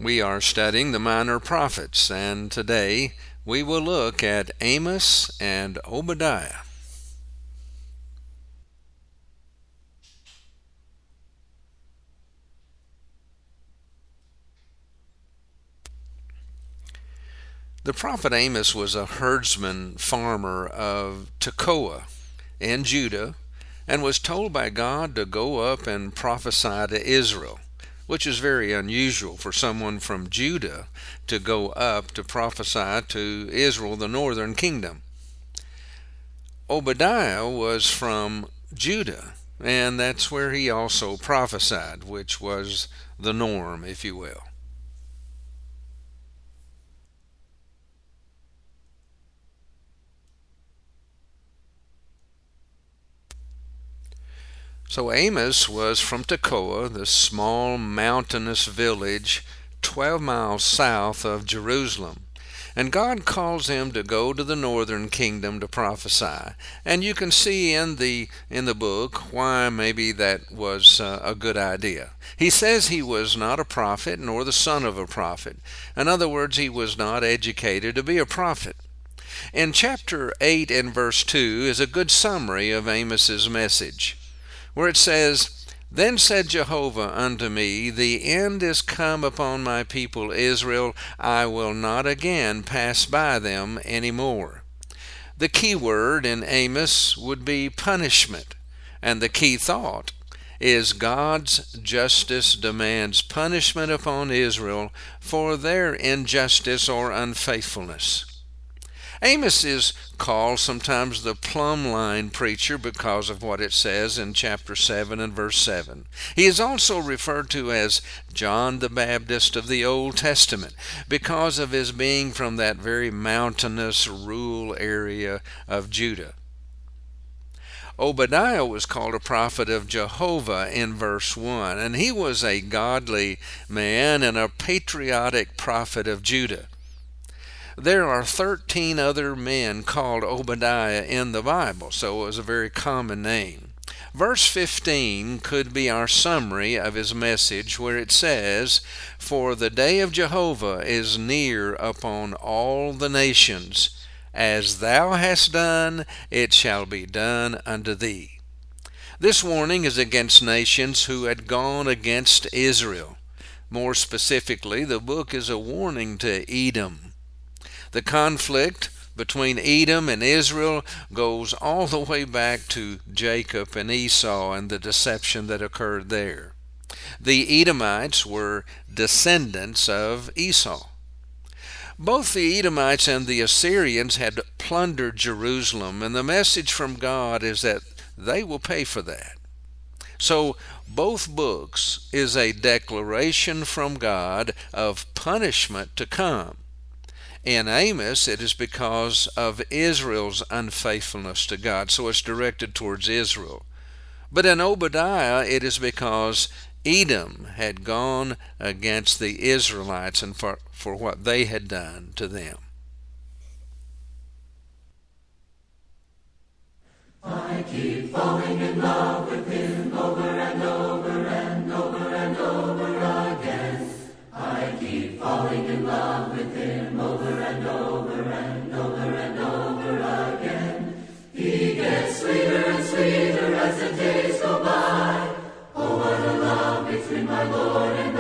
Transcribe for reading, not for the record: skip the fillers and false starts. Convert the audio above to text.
We are studying the minor prophets, and today we will look at Amos and Obadiah. The prophet Amos was a herdsman farmer of Tekoa in Judah and was told by God to go up and prophesy to Israel, which is very unusual for someone from Judah to go up to prophesy to Israel, the northern kingdom. Obadiah was from Judah, and that's where he also prophesied, which was the norm, if you will. So Amos was from Tekoa, the small mountainous village 12 miles south of Jerusalem. And God calls him to go to the northern kingdom to prophesy. And you can see in the book why maybe that was a good idea. He says he was not a prophet nor the son of a prophet. In other words, he was not educated to be a prophet. In chapter 8 and verse 2 is a good summary of Amos's message, where it says, "Then said Jehovah unto me, The end is come upon my people Israel. I will not again pass by them any more." The key word in Amos would be punishment, and the key thought is God's justice demands punishment upon Israel for their injustice or unfaithfulness. Amos is called sometimes the plumb line preacher because of what it says in chapter 7 and verse 7. He is also referred to as John the Baptist of the Old Testament because of his being from that very mountainous rural area of Judah. Obadiah was called a prophet of Jehovah in verse 1, and he was a godly man and a patriotic prophet of Judah. There are 13 other men called Obadiah in the Bible, so it was a very common name. Verse 15 could be our summary of his message, where it says, "For the day of Jehovah is near upon all the nations. As thou hast done, it shall be done unto thee." This warning is against nations who had gone against Israel. More specifically, the book is a warning to Edom. The conflict between Edom and Israel goes all the way back to Jacob and Esau and the deception that occurred there. The Edomites were descendants of Esau. Both the Edomites and the Assyrians had plundered Jerusalem, and the message from God is that they will pay for that. So both books is a declaration from God of punishment to come. In Amos, it is because of Israel's unfaithfulness to God, so it's directed towards Israel. But in Obadiah, it is because Edom had gone against the Israelites and for what they had done to them. I keep falling in love with him over and over and over and over again. I keep falling in love with him over and over and over and over again. He gets sweeter and sweeter as the days go by. Oh, what a love between my Lord and